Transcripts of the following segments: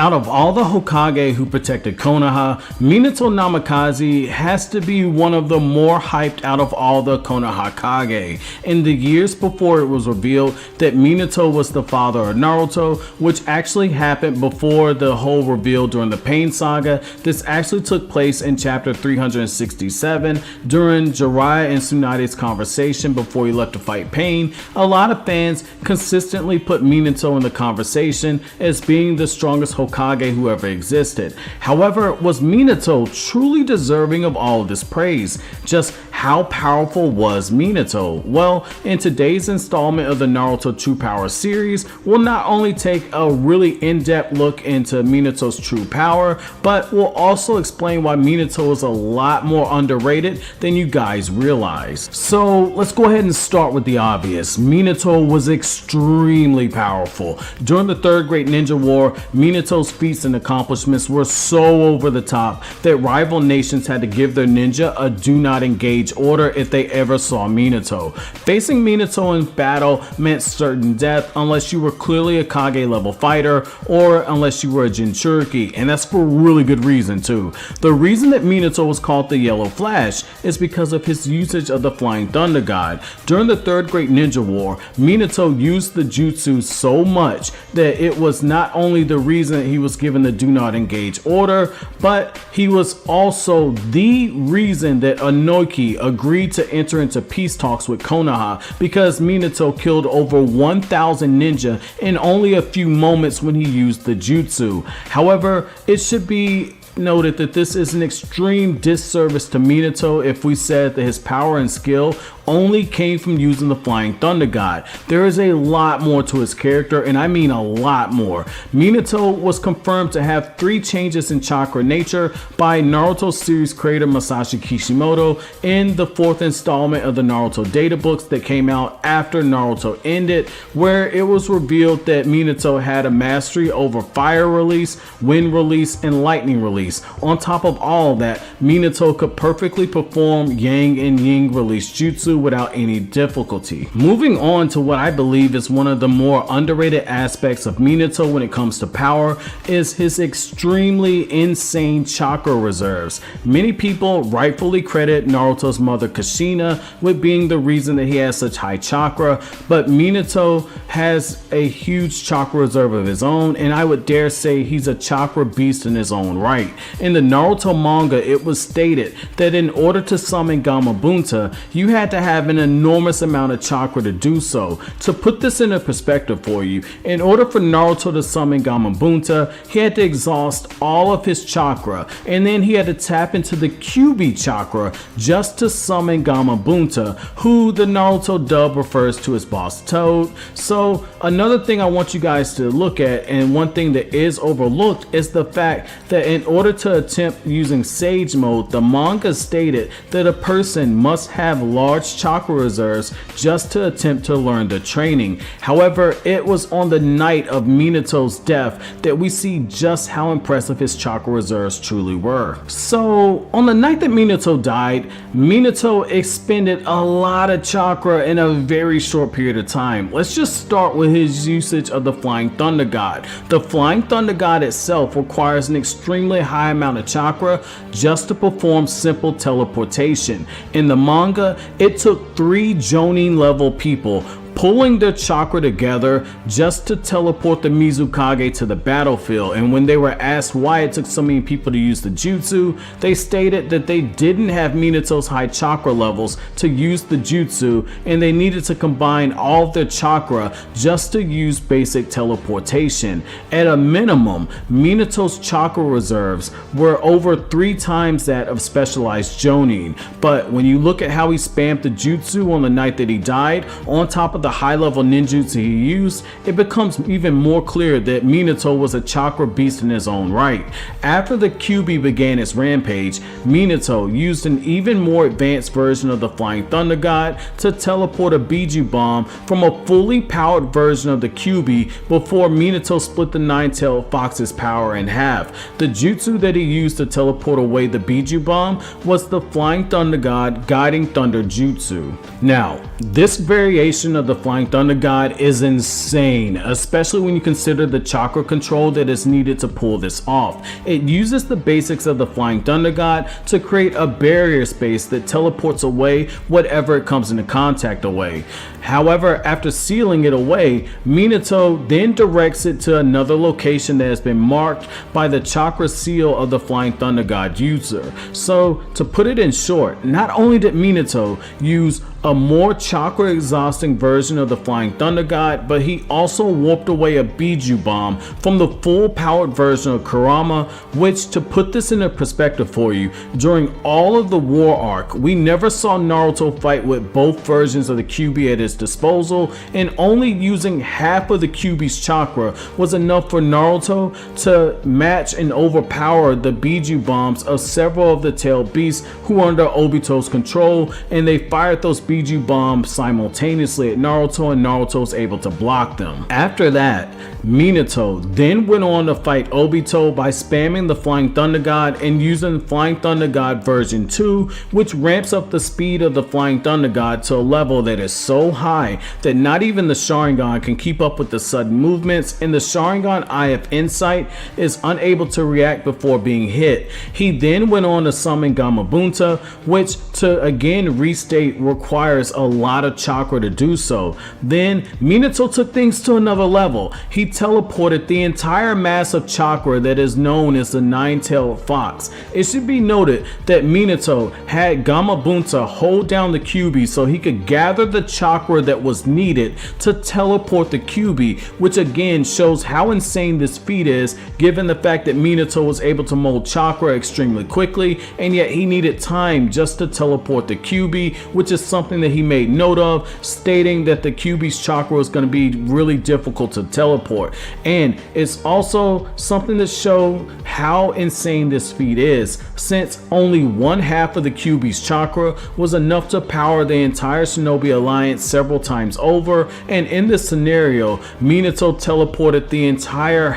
Out of all the Hokage who protected Konoha, Minato Namikaze has to be one of the more hyped out of all the Konoha Kage. In the years before it was revealed that Minato was the father of Naruto, which actually happened before the whole reveal during the Pain Saga, this actually took place in chapter 367 during Jiraiya and Tsunade's conversation before he left to fight Pain. A lot of fans consistently put Minato in the conversation as being the strongest Hokage who ever existed. However, was Minato truly deserving of all of this praise? Just how powerful was Minato? Well, in today's installment of the Naruto True Power series, we'll not only take a really in-depth look into Minato's true power, but we'll also explain why Minato is a lot more underrated than you guys realize. So let's go ahead and start with the obvious. Minato was extremely powerful. During the Third Great Ninja War, Minato's feats and accomplishments were so over the top that rival nations had to give their ninja a do not engage order if they ever saw Minato. Facing Minato in battle meant certain death unless you were clearly a Kage level fighter or unless you were a jinchuuriki, and that's for really good reason too. The reason that Minato was called the Yellow Flash is because of his usage of the Flying Thunder God. During the Third Great Ninja War, Minato used the Jutsu so much that it was not only the reason he was given the do not engage order, but he was also the reason that Inoki agreed to enter into peace talks with Konoha, because Minato killed over 1,000 ninja in only a few moments when he used the Jutsu. However, it should be noted that this is an extreme disservice to Minato if we said that his power and skill only came from using the Flying Thunder God. There is a lot more to his character, and I mean a lot more. Minato was confirmed to have 3 changes in chakra nature by Naruto series creator Masashi Kishimoto in the 4th installment of the Naruto data books that came out after Naruto ended, where it was revealed that Minato had a mastery over fire release, wind release, and lightning release. On top of all that, Minato could perfectly perform yang and yin release jutsu without any difficulty. Moving on to what I believe is one of the more underrated aspects of Minato when it comes to power is his extremely insane chakra reserves. Many people rightfully credit Naruto's mother Kushina with being the reason that he has such high chakra, but Minato has a huge chakra reserve of his own, and I would dare say he's a chakra beast in his own right. In the Naruto manga, it was stated that in order to summon Gamabunta, you had to have an enormous amount of chakra to do so. To put this into perspective for you, in order for Naruto to summon Gamabunta, he had to exhaust all of his chakra, and then he had to tap into the Kyuubi chakra just to summon Gamabunta, who the Naruto dub refers to as Boss Toad. So another thing I want you guys to look at, and one thing that is overlooked, is the fact that in order to attempt using Sage Mode, the manga stated that a person must have large chakra reserves just to attempt to learn the training. However, it was on the night of Minato's death that we see just how impressive his chakra reserves truly were. So on the night that Minato died, Minato expended a lot of chakra in a very short period of time. Let's just start with his usage of the Flying Thunder God. The Flying Thunder God itself requires an extremely high amount of chakra just to perform simple teleportation. In the manga, it took 3 Jonin level people pulling their chakra together just to teleport the Mizukage to the battlefield. And when they were asked why it took so many people to use the jutsu, they stated that they didn't have Minato's high chakra levels to use the jutsu, and they needed to combine all of their chakra just to use basic teleportation. At a minimum, Minato's chakra reserves were over 3 times that of specialized Jonin. But when you look at how he spammed the jutsu on the night that he died, on top of the high-level ninjutsu he used, it becomes even more clear that Minato was a chakra beast in his own right. After the Kyuubi began its rampage, Minato used an even more advanced version of the Flying Thunder God to teleport a Biju Bomb from a fully powered version of the Kyuubi before Minato split the Nine-Tailed Fox's power in half. The jutsu that he used to teleport away the Biju Bomb was the Flying Thunder God Guiding Thunder Jutsu. Now, this variation of the the Flying Thunder God is insane, especially when you consider the chakra control that is needed to pull this off. It uses the basics of the Flying Thunder God to create a barrier space that teleports away whatever it comes into contact away. However, after sealing it away, Minato then directs it to another location that has been marked by the chakra seal of the Flying Thunder God Jutsu. So, to put it in short, not only did Minato use a more chakra exhausting version of the Flying Thunder God, but he also warped away a Biju bomb from the full powered version of Kurama, which, to put this into perspective for you, during all of the war arc, we never saw Naruto fight with both versions of the Kyuubi at his disposal, and only using half of the Kyuubi's chakra was enough for Naruto to match and overpower the Biju bombs of several of the tailed beasts who were under Obito's control, and they fired those Biju bombs simultaneously at Naruto, and Naruto was able to block them. After that, Minato then went on to fight Obito by spamming the Flying Thunder God and using Flying Thunder God version 2, which ramps up the speed of the Flying Thunder God to a level that is so high that not even the Sharingan can keep up with the sudden movements, and the Sharingan Eye of Insight is unable to react before being hit. He then went on to summon Gamabunta, which, to again restate, requires a lot of chakra to do so. Then Minato took things to another level. He teleported the entire mass of chakra that is known as the Nine-Tailed Fox. It should be noted that Minato had Gamabunta hold down the Kyuubi so he could gather the chakra that was needed to teleport the Kyuubi, which again shows how insane this feat is, given the fact that Minato was able to mold chakra extremely quickly, and yet he needed time just to teleport the Kyuubi, which is something that he made note of, stating that the Kyuubi's chakra was going to be really difficult to teleport. And it's also something to show how insane this feat is, since only one half of the Kyuubi's chakra was enough to power the entire Shinobi Alliance several times over, and in this scenario, Minato teleported the entire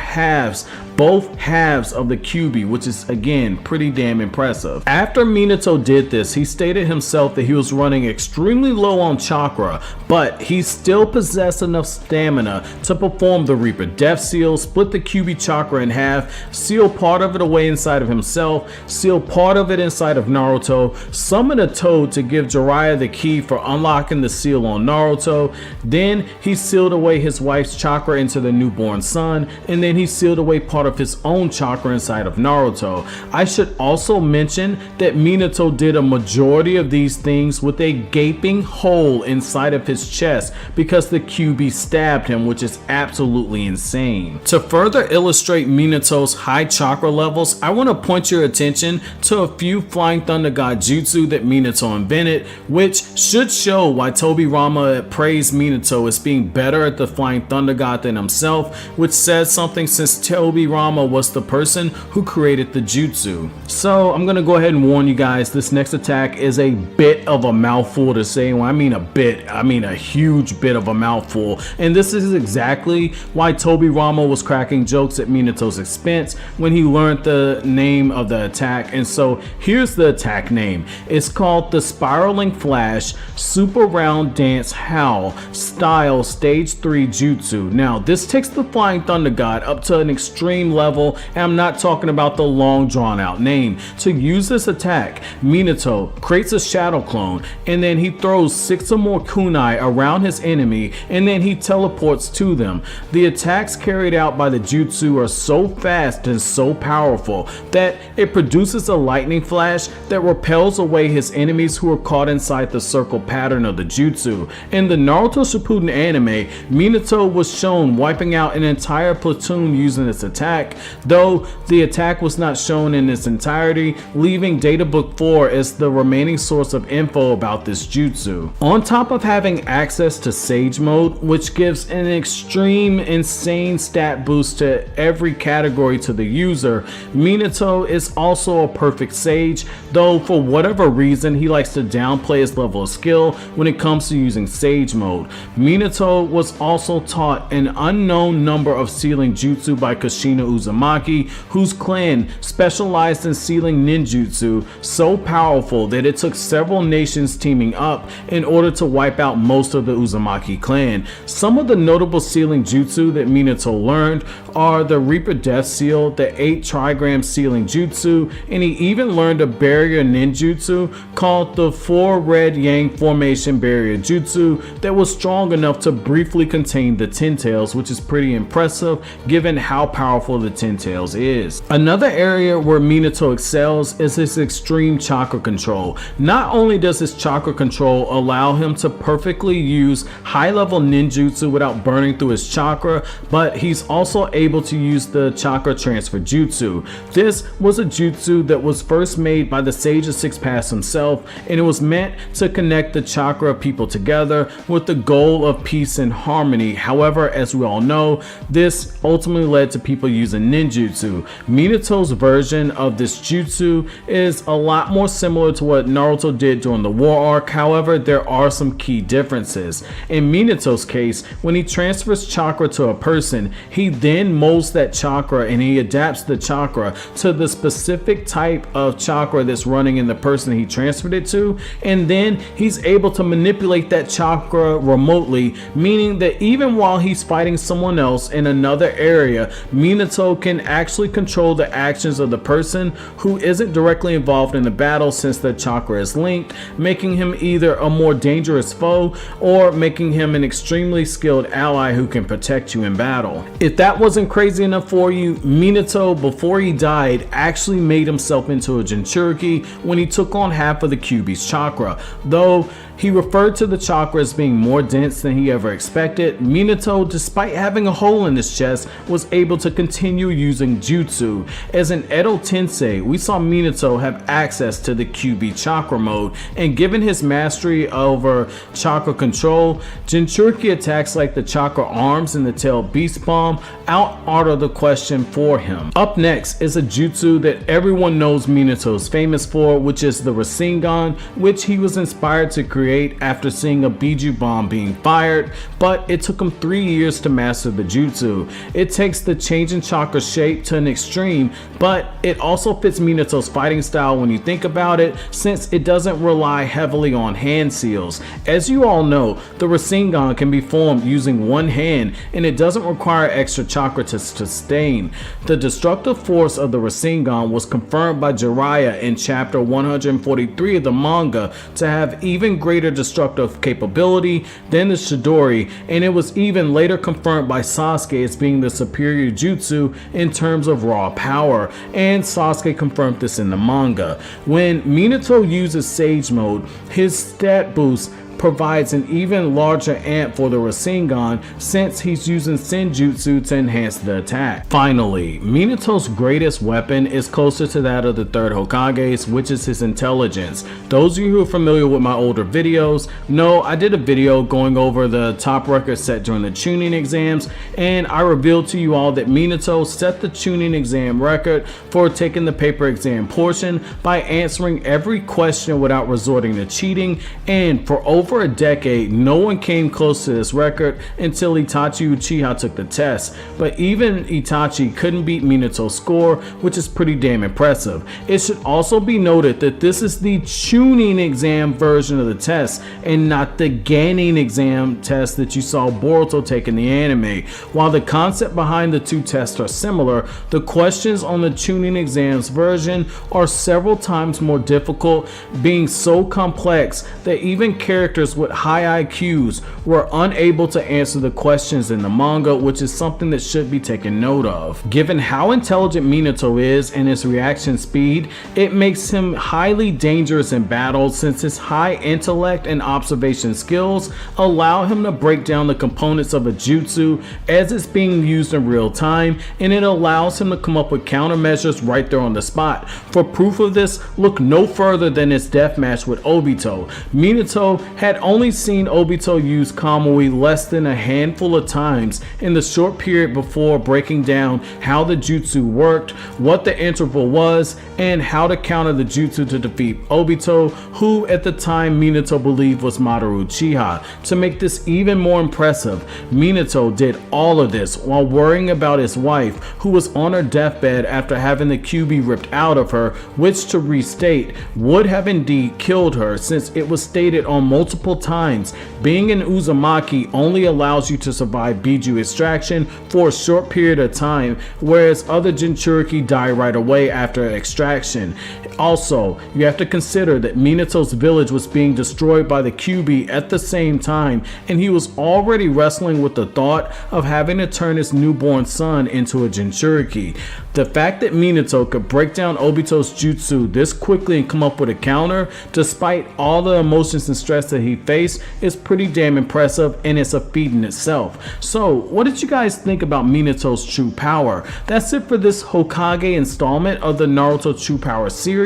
both halves of the Kyuubi, which is again pretty damn impressive. After Minato did this, he stated himself that he was running extremely low on chakra, but he still possessed enough stamina to perform the Reaper Death Seal, split the Kyuubi chakra in half, seal part of it away inside of himself, seal part of it inside of Naruto, summon a toad to give Jiraiya the key for unlocking the seal on Naruto. Then he sealed away his wife's chakra into the newborn son, and then he sealed away part of his own chakra inside of Naruto. I should also mention that Minato did a majority of these things with a gaping hole inside of his chest because the Kyuubi stabbed him, which is absolutely insane. To further illustrate Minato's high chakra levels, I want to point your attention to a few Flying Thunder God Jutsu that Minato invented, which should show why Tobirama praised Minato as being better at the Flying Thunder God than himself, which says something since Tobirama was the person who created the jutsu. So I'm gonna go ahead and warn you guys, this next attack is a bit of a mouthful to say. When I mean a bit, I mean a huge bit of a mouthful, and this is exactly why Tobirama was cracking jokes at Minato's expense when he learned the name of the attack. And so here's the attack name. It's called the Spiraling Flash Super Round Dance Howl Style Stage 3 Jutsu. Now this takes the Flying Thunder God up to an extreme level, and I'm not talking about the long drawn out name. To use this attack, Minato creates a shadow clone, and then he throws 6 or more kunai around his enemy, and then he teleports to them. The attacks carried out by the jutsu are so fast and so powerful that it produces a lightning flash that repels away his enemies who are caught inside the circle pattern of the jutsu. In the Naruto Shippuden anime, Minato was shown wiping out an entire platoon using this attack, though the attack was not shown in its entirety, leaving Data Book 4 as the remaining source of info about this jutsu. On top of having access to Sage Mode, which gives an extreme insane stat boost to every category to the user, Minato is also a perfect Sage, though for whatever reason he likes to downplay his level of skill when it comes to using Sage Mode. Minato was also taught an unknown number of sealing jutsu by Kushina Uzumaki, whose clan specialized in sealing ninjutsu so powerful that it took several nations teaming up in order to wipe out most of the Uzumaki clan. Some of the notable sealing jutsu that Minato learned are the Reaper Death Seal, the 8 trigram sealing jutsu, and he even learned a barrier ninjutsu called the 4 Red Yang Formation Barrier Jutsu that was strong enough to briefly contain the Ten Tails, which is pretty impressive given how powerful the Ten Tails is. Another area where Minato excels is his extreme chakra control. Not only does his chakra control allow him to perfectly use high-level ninjutsu without burning through his chakra, but he's also able to use the chakra transfer jutsu. This was a jutsu that was first made by the Sage of Six Paths himself, and it was meant to connect the chakra people together with the goal of peace and harmony. However, as we all know, this ultimately led to people using ninjutsu. Minato's version of this jutsu is a lot more similar to what Naruto did during the war arc. However, there are some key differences. In Minato's case, when he transfers chakra to a person, he then molds that chakra and he adapts the chakra to the specific type of chakra that's running in the person he transferred it to, and then he's able to manipulate that chakra remotely, meaning that even while he's fighting someone else in another area, Minato can actually control the actions of the person who isn't directly involved in the battle, since the chakra is linked, making him either a more dangerous foe or making him an extremely skilled ally who can protect you in battle. If that wasn't crazy enough for you, Minato, before he died, actually made himself into a jinchuuriki when he took on half of the Kyuubi's chakra. Though he referred to the chakra as being more dense than he ever expected, Minato, despite having a hole in his chest, was able to continue using jutsu. As an Edo Tensei, we saw Minato have access to the Kyuubi chakra mode, and given his mastery over chakra control, jinchuuriki attacks like the chakra arms and the tail beast bomb out-order the question for him. Up next is a jutsu that everyone knows Minato is famous for, which is the Rasengan, which he was inspired to create after seeing a Biju bomb being fired, but it took him 3 years to master the jutsu. It takes the change in chakra shape to an extreme, but it also fits Minato's fighting style when you think about it, since it doesn't rely heavily on hand seals. As you all know, the Rasengan can be formed using one hand, and it doesn't require extra chakra to sustain. The destructive force of the Rasengan was confirmed by Jiraiya in chapter 143 of the manga to have even greater destructive capability than the Chidori, and it was even later confirmed by Sasuke as being the superior jutsu in terms of raw power, and Sasuke confirmed this in the manga. When Minato uses Sage Mode, his stat boost provides an even larger amp for the Rasengan, since he's using Senjutsu to enhance the attack. Finally, Minato's greatest weapon is closer to that of the third Hokage's, which is his intelligence. Those of you who are familiar with my older videos know I did a video going over the top record set during the Chunin exams, and I revealed to you all that Minato set the Chunin exam record for taking the paper exam portion by answering every question without resorting to cheating, and for over a decade, no one came close to this record until Itachi Uchiha took the test. But even Itachi couldn't beat Minato's score, which is pretty damn impressive. It should also be noted that this is the Chunin exam version of the test, and not the Ganin exam test that you saw Boruto take in the anime. While the concept behind the two tests are similar, the questions on the Chunin exams version are several times more difficult, being so complex that even characters with high IQs were unable to answer the questions in the manga, which is something that should be taken note of. Given how intelligent Minato is and his reaction speed, it makes him highly dangerous in battle, since his high intellect and observation skills allow him to break down the components of a jutsu as it's being used in real time, and it allows him to come up with countermeasures right there on the spot. For proof of this, look no further than his death match with Obito. Minato had only seen Obito use Kamui less than a handful of times in the short period before breaking down how the jutsu worked, what the interval was, and how to counter the jutsu to defeat Obito, who at the time Minato believed was Madoru Uchiha. To make this even more impressive, Minato did all of this while worrying about his wife, who was on her deathbed after having the QB ripped out of her, which, to restate, would have indeed killed her, since it was stated on multiple times being an Uzumaki only allows you to survive Biju extraction for a short period of time, whereas other jinchuuriki die right away after extraction. Also, you have to consider that Minato's village was being destroyed by the QB at the same time, and he was already wrestling with the thought of having to turn his newborn son into a jinchuuriki. The fact that Minato could break down Obito's jutsu this quickly and come up with a counter, despite all the emotions and stress that he faced, is pretty damn impressive, and it's a feat in itself. So, what did you guys think about Minato's true power? That's it for this Hokage installment of the Naruto True Power series.